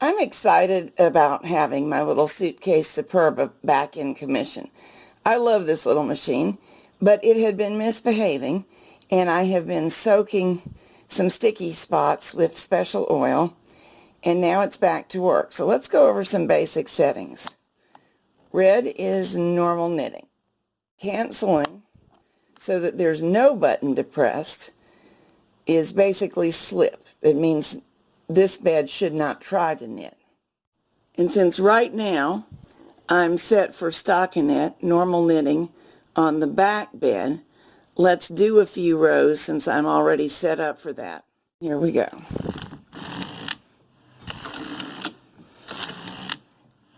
I'm excited about having my little suitcase Superba back in commission. I love this little machine, but it had been misbehaving, and I have been soaking some sticky spots with special oil, and now it's back to work. So let's go over some basic settings. Red is normal knitting. Canceling, so that there's no button depressed, is basically slip. It means this bed should not try to knit. And since right now I'm set for stockinette, normal knitting, on the back bed, let's do a few rows since I'm already set up for that. Here we go.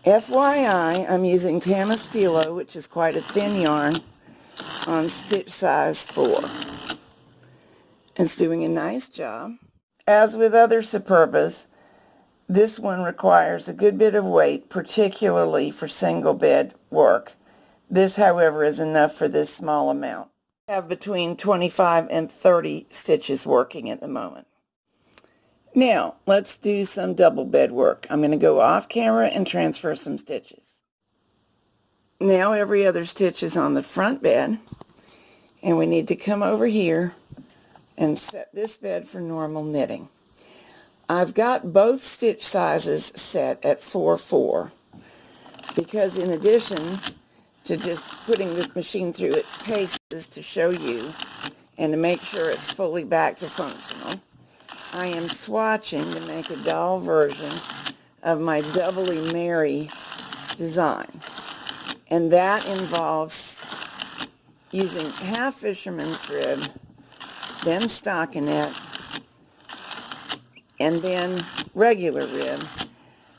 FYI, I'm using Tamastilo, which is quite a thin yarn, on stitch size 4. It's doing a nice job. As with other Superbas, this one requires a good bit of weight, particularly for single bed work. This, however, is enough for this small amount. I have between 25 and 30 stitches working at the moment. Now, let's do some double bed work. I'm going to go off camera and transfer some stitches. Now every other stitch is on the front bed, and we need to come over here and set this bed for normal knitting. I've got both stitch sizes set at 4/4 because in addition to just putting the machine through its paces to show you and to make sure it's fully back to functional, I am swatching to make a doll version of my Doubly Mary design. And that involves using half fisherman's rib, then stockinette, and then regular rib.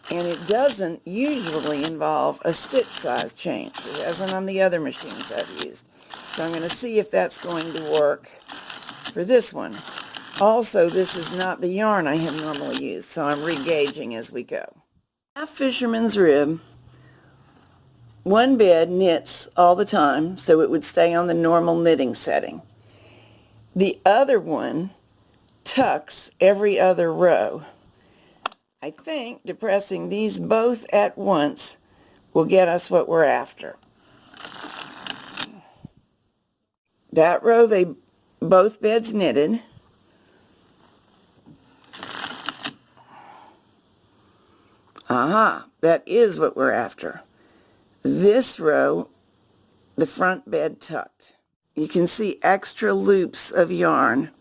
And it doesn't usually involve a stitch size change. It hasn't on the other machines I've used. So I'm going to see if that's going to work for this one. Also, this is not the yarn I have normally used, so I'm re-gauging as we go. Half fisherman's rib, one bed knits all the time, so it would stay on the normal knitting setting. The other one tucks every other row. I think depressing these both at once will get us what we're after. That row, they both beds knitted. Aha, that is what we're after. This row, the front bed tucked. You can see extra loops of yarn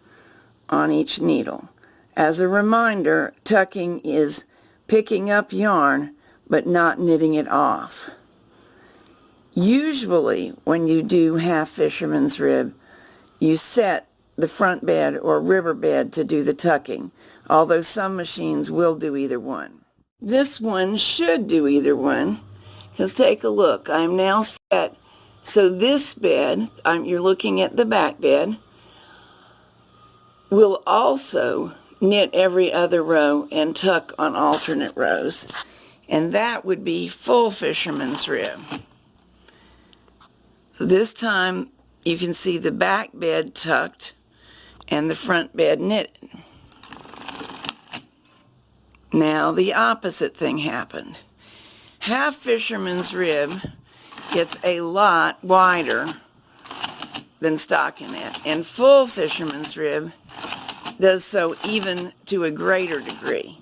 on each needle. As a reminder, tucking is picking up yarn but not knitting it off. Usually when you do half fisherman's rib, you set the front bed or ribber bed to do the tucking, although some machines will do either one. This one should do either one, because take a look. I'm now set. So this bed, you're looking at the back bed, will also knit every other row and tuck on alternate rows. And that would be full fisherman's rib. So this time you can see the back bed tucked and the front bed knitted. Now the opposite thing happened. Half fisherman's rib gets a lot wider than stockinette, and full fisherman's rib does so even to a greater degree.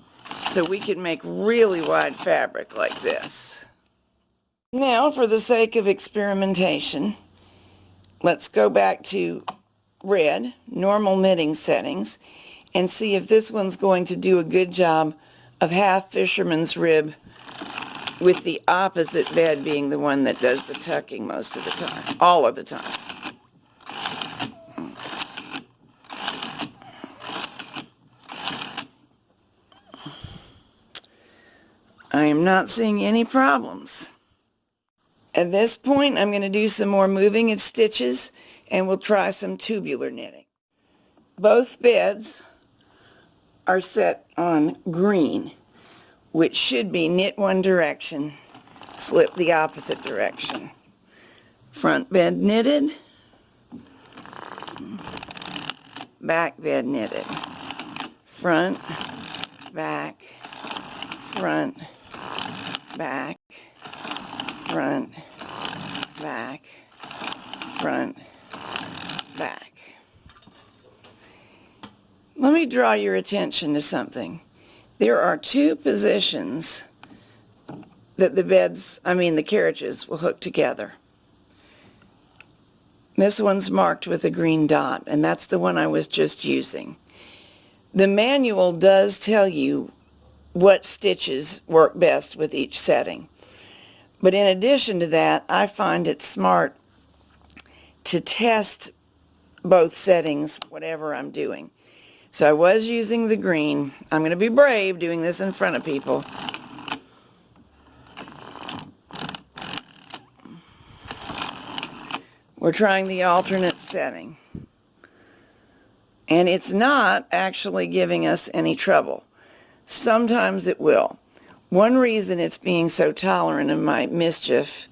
So we can make really wide fabric like this. Now, for the sake of experimentation, let's go back to red, normal knitting settings, and see if this one's going to do a good job of half fisherman's rib with the opposite bed being the one that does the tucking most of the time, all of the time. I am not seeing any problems. At this point, I'm going to do some more moving of stitches, and we'll try some tubular knitting. Both beds are set on green, which should be knit one direction, slip the opposite direction. Front bed knitted, back bed knitted, front, back, front, back, front, back, front, back. Let me draw your attention to something. There are two positions that the carriages will hook together. This one's marked with a green dot, and that's the one I was just using. The manual does tell you what stitches work best with each setting. But in addition to that, I find it smart to test both settings, whatever I'm doing. So I was using the green. I'm going to be brave doing this in front of people. We're trying the alternate setting. And it's not actually giving us any trouble. Sometimes it will. One reason it's being so tolerant of my mischief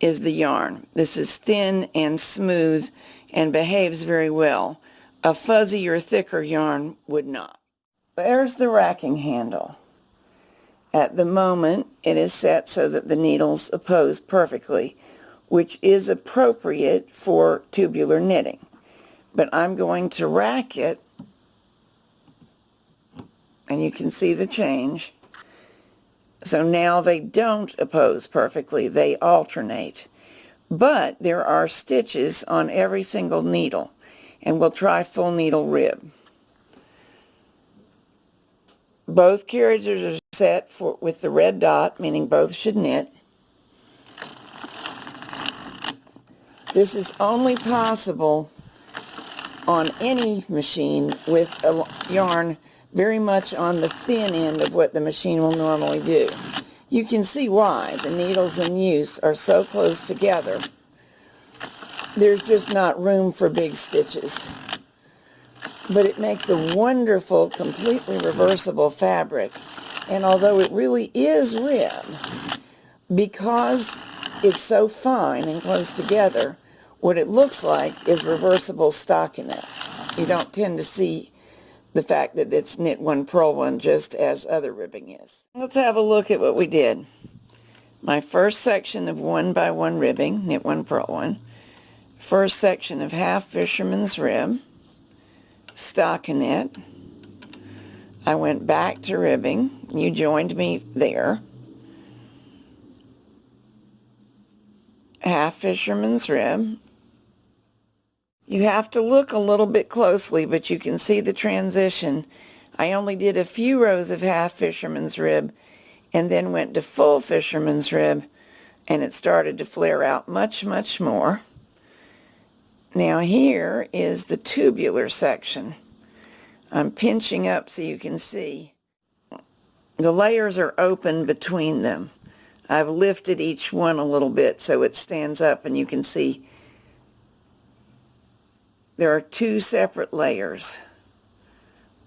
is the yarn. This is thin and smooth and behaves very well. A fuzzy or thicker yarn would not. There's the racking handle. At the moment, it is set so that the needles oppose perfectly, which is appropriate for tubular knitting. But I'm going to rack it, and you can see the change. So now they don't oppose perfectly, they alternate. But there are stitches on every single needle, and we'll try full needle rib. Both carriages are set with the red dot, meaning both should knit. This is only possible on any machine with a yarn very much on the thin end of what the machine will normally do. You can see why. The needles in use are so close together. There's just not room for big stitches. But it makes a wonderful, completely reversible fabric. And although it really is rib, because it's so fine and close together, what it looks like is reversible stockinette. You don't tend to see the fact that it's knit one, purl one, just as other ribbing is. Let's have a look at what we did. My first section of 1x1 ribbing, knit one, purl one. First section of half fisherman's rib, stockinette. I went back to ribbing. You joined me there. Half fisherman's rib. You have to look a little bit closely, but you can see the transition. I only did a few rows of half fisherman's rib and then went to full fisherman's rib, and it started to flare out much, much more. Now here is the tubular section. I'm pinching up so you can see. The layers are open between them. I've lifted each one a little bit so it stands up, and you can see there are two separate layers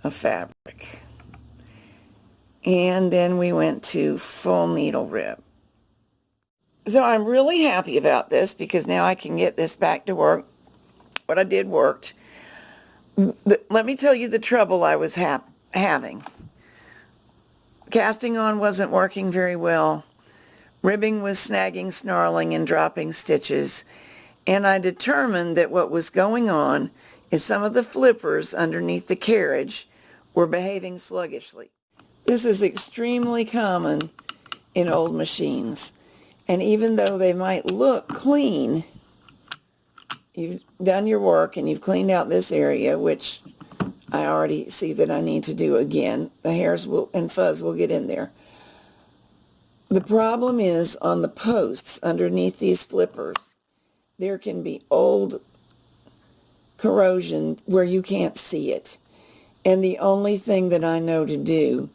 of fabric. And then we went to full needle rib. So I'm really happy about this because now I can get this back to work. What I did worked. Let me tell you the trouble I was having. Casting on wasn't working very well. Ribbing was snagging, snarling, and dropping stitches. And I determined that what was going on is some of the flippers underneath the carriage were behaving sluggishly. This is extremely common in old machines. And even though they might look clean, you've done your work and you've cleaned out this area, which I already see that I need to do again. The hairs and fuzz will get in there. The problem is on the posts underneath these flippers, there can be old corrosion where you can't see it. And the only thing that I know to do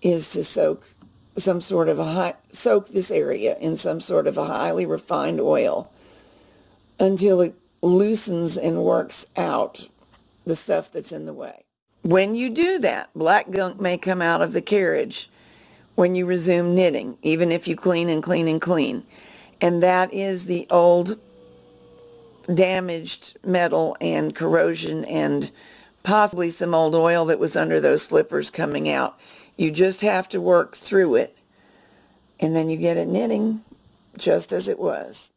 is to soak this area in some sort of a highly refined oil until it loosens and works out the stuff that's in the way. When you do that, black gunk may come out of the carriage when you resume knitting, even if you clean and clean and clean. And that is the old damaged metal and corrosion and possibly some old oil that was under those flippers coming out. You just have to work through it, and then you get it knitting just as it was.